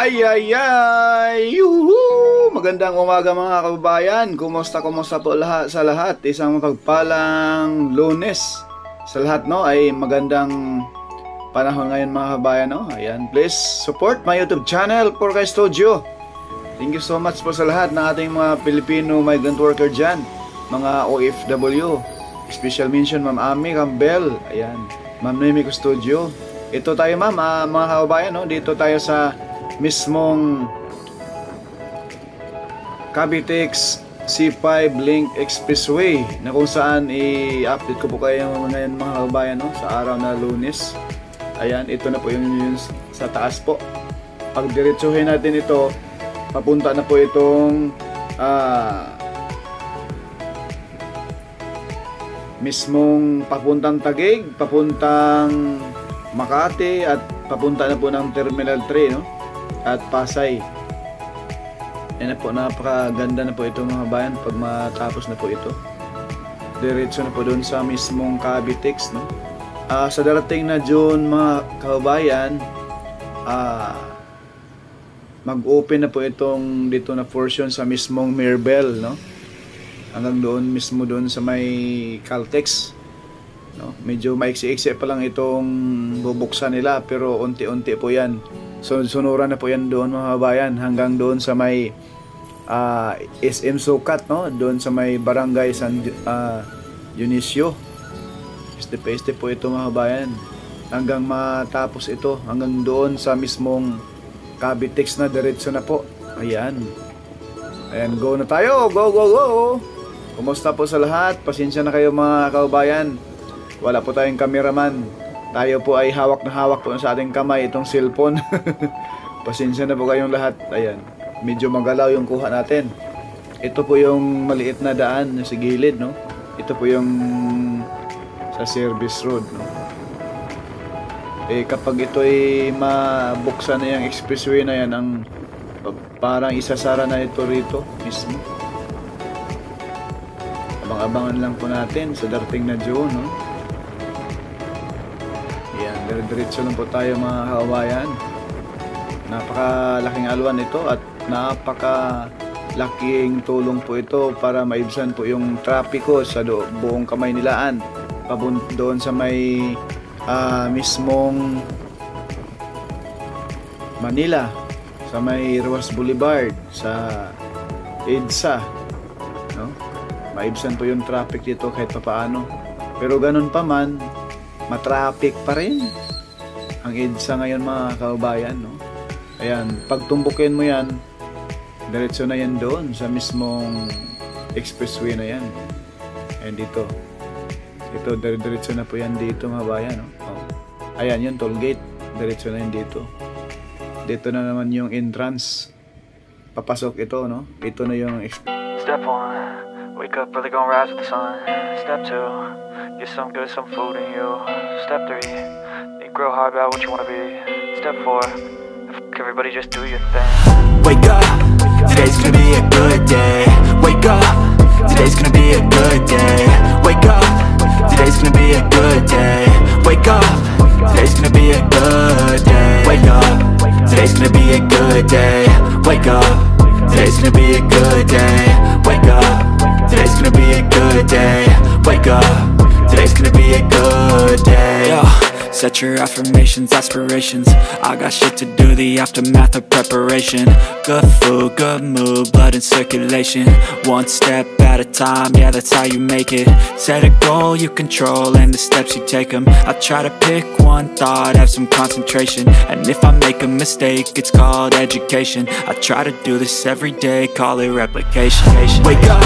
Ay ay ay! Yuhu! Magandang umaga mga kababayan. Kumusta po sa lahat? Isang mapagpalang Lunes sa lahat, no? Ay magandang panahon ngayon mga kababayan, no? Ayan, please support my YouTube channel, Porkay Studio. Thank you so much po sa lahat ng ating mga Filipino migrant worker dyan, mga OFW. Special mention Ma'am Ami Campbell. Ayan, Ma'am Noemi Custodio. Ito tayo ma'am, mga kababayan, no? Dito tayo sa mismong Cavitex C5 Link Expressway na kung saan i-update ko po kayo ngayon mga kababayan, no? Sa araw na Lunes. Ayan, ito na po yung sa taas po. Pag diretsuhin natin ito, papunta na po itong mismong papuntang Taguig, papuntang Makati, at papunta na po ng Terminal 3, no? At Pasay. Yan na po, napakaganda na po ito mga bayan. Pag matapos na po ito, diretso na po doon sa mismong Cavitex, no? Sa darating na June mga kababayan, mag-open na po itong dito na portion sa mismong Mirabel, no? Hanggang doon mismo doon sa may Caltex, no? Medyo maiksi-iksi pa lang itong bubuksan nila, pero unti-unti po yan. So sunuran na po yan doon mga kabayan, hanggang doon sa may SM Sukat, no? Doon sa may Barangay San Dionisio. Step po ito mga kabayan, hanggang matapos ito, hanggang doon sa mismong Cavitex na diretso na po. Ayan. Ayan, go na tayo. Go, go, go. Kumusta po sa lahat? Pasensya na kayo mga kababayan. Wala po tayong cameraman. Tayo po ay hawak na hawak po sa ating kamay itong cellphone. Pasensya na po kayong lahat. Ayan. Medyo magalaw yung kuha natin. Ito po yung maliit na daan sa gilid, no? Ito po yung sa service road, no? Kapag ito ay mabuksan na yung expressway na yan, ang parang isasara na ito rito mismo. Abang-abangan lang po natin sa darating na June, no? Yan, diretso lang po tayo mga kababayan. Napakalaking alwan ito at napakalaking tulong po ito para maibsan po yung trapiko sa buong Kamaynilaan, doon sa may mismong Manila, sa may Ruas Boulevard, sa EDSA, no? Maibsan po yung traffic dito kahit papaano. Pero ganun pa man, matraffic pa rin ang EDSA ngayon mga kababayan, no? Ayan, pag tumbukin mo yan, diretso na yan doon sa mismong expressway na yan. Ayan dito. Ito, diretso na po yan dito mga bayan, no? Oh. Ayan yung toll gate, diretso na yan dito. Dito na naman yung entrance. Papasok ito, no? Ito na yung Step 1, wake up early, gonna rise with the sun. Step 2, get some good, some food in you. Step 3, think real hard about what you wanna be. Step 4, everybody just do your thing. Wake up, today's gonna be a good day. Wake up, today's gonna be a good day. Wake up, today's gonna be a good day. Wake up, today's gonna be a good day. Wake up, today's gonna be a good day. Wake up, today's gonna be a good day. Wake up, today's gonna be a good day. Wake up, today's gonna be a good day. Yo, set your affirmations, aspirations. I got shit to do, the aftermath of preparation. Good food, good mood, blood in circulation. One step at a time, yeah, that's how you make it. Set a goal you control and the steps you take them. I try to pick one thought, have some concentration. And if I make a mistake, it's called education. I try to do this every day, call it replication. Wake up,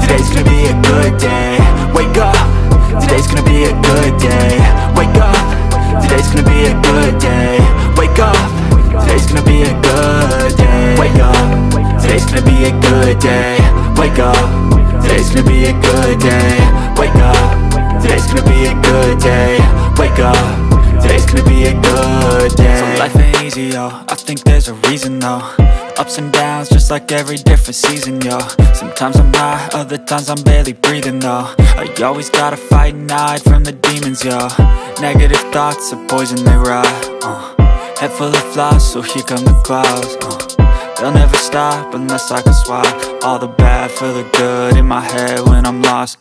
today's gonna be a good day. Wake up, today's gonna be a good day. Wake up, today's gonna be a good day. Wake up, today's gonna be a good day. Wake up, today's gonna be a good day. Wake up, today's gonna be a good day. Wake up, today's gonna be a good day. Wake up, today's gonna be a good day. So life ain't easy, yo, I think there's a reason though. Ups and downs, just like every different season, yo. Sometimes I'm high, other times I'm barely breathing, though. I always gotta fight and hide from the demons, yo. Negative thoughts are poison, they rot, Head full of flaws, so here come the clouds. They'll never stop unless I can swap all the bad for the good in my head when I'm lost.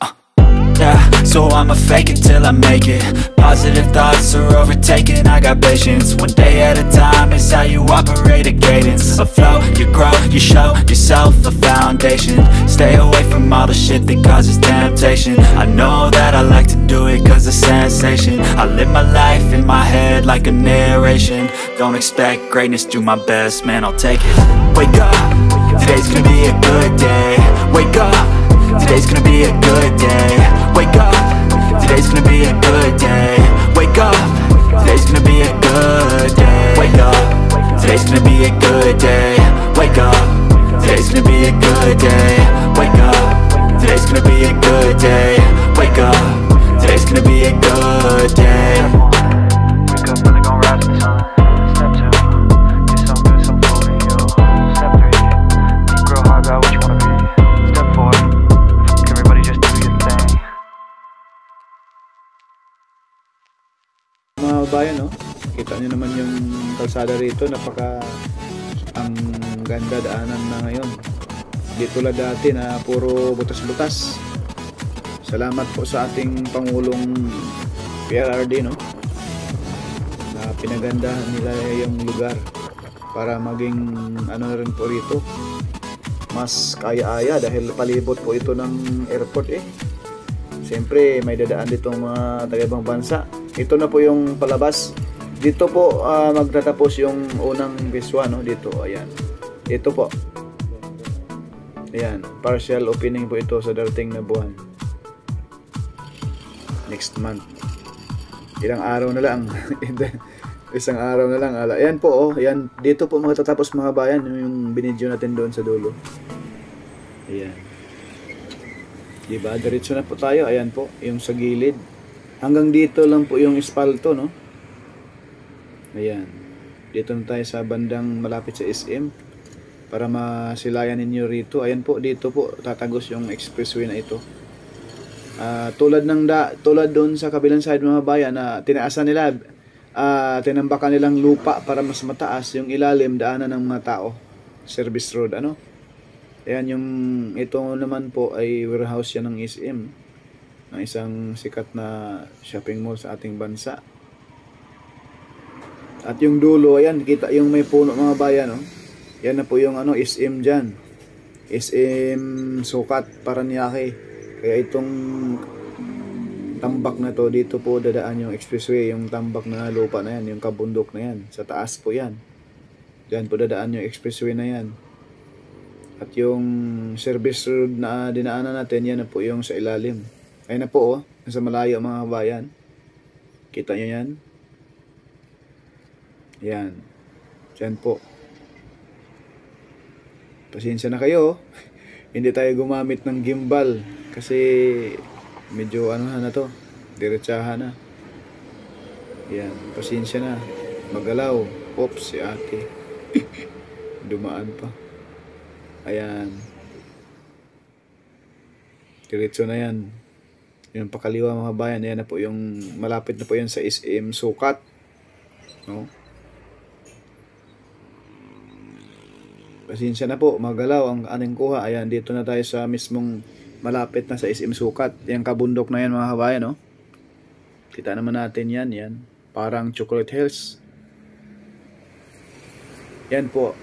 Yeah, so I'ma fake it till I make it. Positive thoughts are overtaken, I got patience. One day at a time is how you operate a cadence. A flow, you grow, you show yourself a foundation. Stay away from all the shit that causes temptation. I know that I like to do it cause it's sensation. I live my life in my head like a narration. Don't expect greatness, do my best, man, I'll take it. Wake up, today's gonna be a good day. Wake up, today's gonna be a good day. Wake up, today's gonna be a good day. Wake up, today's gonna be a good day. Wake up, today's gonna be a good day. Wake up, today's gonna be a good day. Wake up, today's gonna be a good day. Wake up, today's gonna be a good day. Wake up, really gon' rise to the sun. Step 2, get some good, some food in you. Step 3, think real hard about what you wanna be. Step 4, everybody just do your thing. Mga kabayan, no? Kita nyo naman yung kalsada rito, ang ganda daanan na ngayon. Di tulad dati na puro butas-butas. Salamat po sa ating Pangulong PRRD, no? Na pinagandahan nila yung lugar para maging ano na rin po rito, mas kaya-aya dahil palibot po ito ng airport eh. Siyempre may dadaan ditong mga taga-ibang bansa. Ito na po yung palabas. Dito po magtatapos yung unang biswa, no? Dito, ayan. Ito po. Ayan, partial opening po ito sa darating na buwan. Next month. Ilang araw na lang. Isang araw na lang. Ayan po, oh. Ayan, dito po magtatapos mga bayan yung binidyo natin doon sa dulo. Ayan. Diba? Diretso na po tayo. Ayan po, yung sa gilid. Hanggang dito lang po yung espalto, no? Ayan. Dito na tayo sa bandang malapit sa SM. Para masilayan ninyo rito. Ayan po, dito po tatagos yung expressway na ito. Tulad doon sa kabilang side mga bayan na tinaasan nila, tinambakan nilang lupa para mas mataas yung ilalim daanan ng mga tao. Service road, ano? Ayan yung ito naman po ay warehouse yan ng SM, ng isang sikat na shopping mall sa ating bansa. At yung dulo, ayan, kita yung may puno mga bayan, no? Yan na po yung ano, SM dyan. SM Sukat, Paranaque. Kaya itong tambak na to, dito po dadaan yung expressway, yung tambak na lupa na yan, yung kabundok na yan. Sa taas po yan. Diyan po dadaan yung expressway na yan. At yung service road na dinaanan natin, yan na po yung sa ilalim. Ayun na po, oh, nasa malayo mga kabayan. Kita nyo yan? Yan. Diyan po. Pasensya na kayo. Hindi tayo gumamit ng gimbal kasi medyo ano na to, diretsahan na. Yan, pasensya na. Magalaw. Oops, si ate. Dumaan pa. Ayan. Diretso na yan. Yung pakaliwa mga bayan, ayan na po yung malapit na po yan sa SM Sukat. No? Pasensya na po, magalaw ang aning kuha. Ayan, dito na tayo sa mismong malapit na sa SM Sukat. Yung kabundok na yan mga kabayan, no? Kita naman natin yan, yan. Parang Chocolate Hills. Yan po,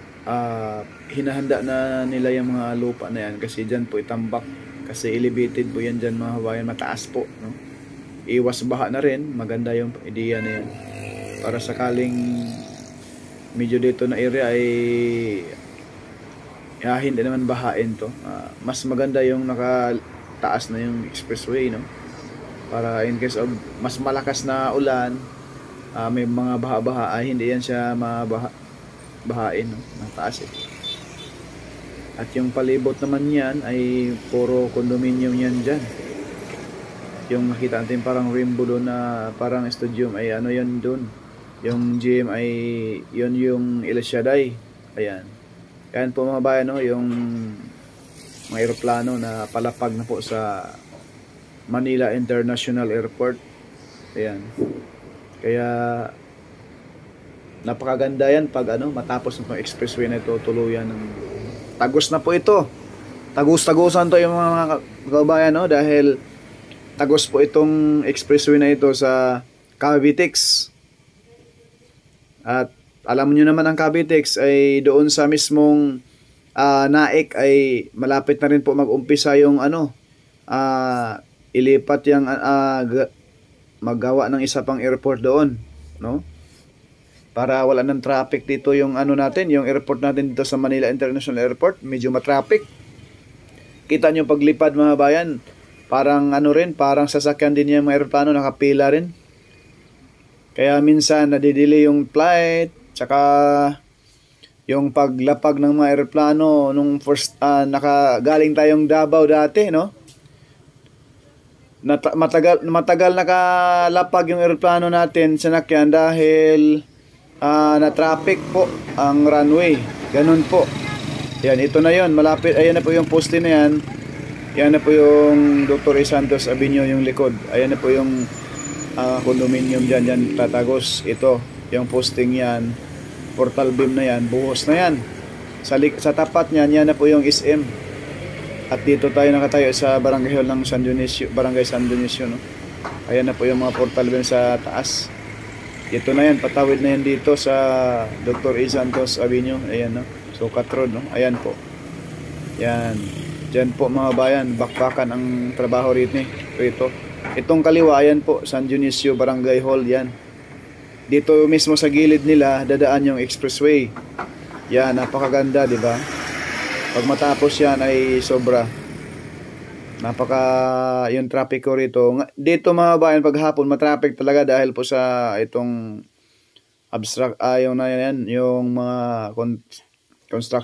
hinahanda na nila yung mga lupa na yan kasi dyan po itambak. Kasi elevated po yan dyan mga kabayan, mataas po, no? Iwas baha na rin, maganda yung ideya na yan. Para sakaling medyo dito na area ay hindi naman bahain to. Mas maganda yung nakataas na yung expressway, no? Para in case of mas malakas na ulan, may mga baha-baha ay hindi yan siya bahain, no? Mataas eh. At yung palibot naman yan ay puro condominium yan dyan. Yung makita natin parang rainbow doon na parang stadium ay ano yun doon. Yung gym ay yun yung El Shaddai. Ayan. Ayan po mga bayan, no? Yung mga aeroplano na palapag na po sa Manila International Airport. Ayan. Kaya Napakaganda yan pag matapos ng expressway na ito, tuluyan ng tagos na po ito. Tagus-tagusan to yung mga kababayan, no? Dahil tagos po itong expressway na ito sa Cavitex. At alam niyo naman ang Cavitex ay doon sa mismong Naik ay malapit na rin po mag-umpisa yung ilipat yung maggawa ng isa pang airport doon, no? Para wala ng traffic dito yung natin, yung airport natin dito sa Manila International Airport, medyo matraffic. Kita nyo paglipad mga bayan, parang parang sasakyan din yung mga aeroplano, nakapila rin. Kaya minsan nadidelay yung flight, tsaka yung paglapag ng mga aeroplano nung first nakagaling tayong Davao dati, no? Matagal nakalapag yung aeroplano natin sinakyan dahil na-traffic po ang runway. Ganun po. Yan, ito na yon, malapit. Ayan na po yung poste na yan. Yan na po yung Dr. E. Santos Avenue, yung likod. Ayan na po yung condominium dyan tatagos. Ito, yung posting yan, portal beam na yan, buhos na yan. Sa tapat niyan, yan na po yung SM. At dito tayo nakatayo sa Barangay Hall ng San Dionisio, Barangay San Dionisio, no? Ayan na po yung mga portal beam sa taas. Ito na yan, patawid na yan dito sa Dr. E. Santos Avenue. Ayan, no? Sukat Road, no? Ayan po. Yan. Diyan po mga bayan, bakbakan ang trabaho rito. Itong kaliwa, ayan po, San Dionisio Barangay Hall, yan. Dito mismo sa gilid nila, dadaan yung expressway. Yan, napakaganda, di ba? Pag matapos yan ay sobra. Yung traffic ko rito. Dito mga bayan, paghapon, matraffic talaga dahil po sa itong abstract, yung mga construction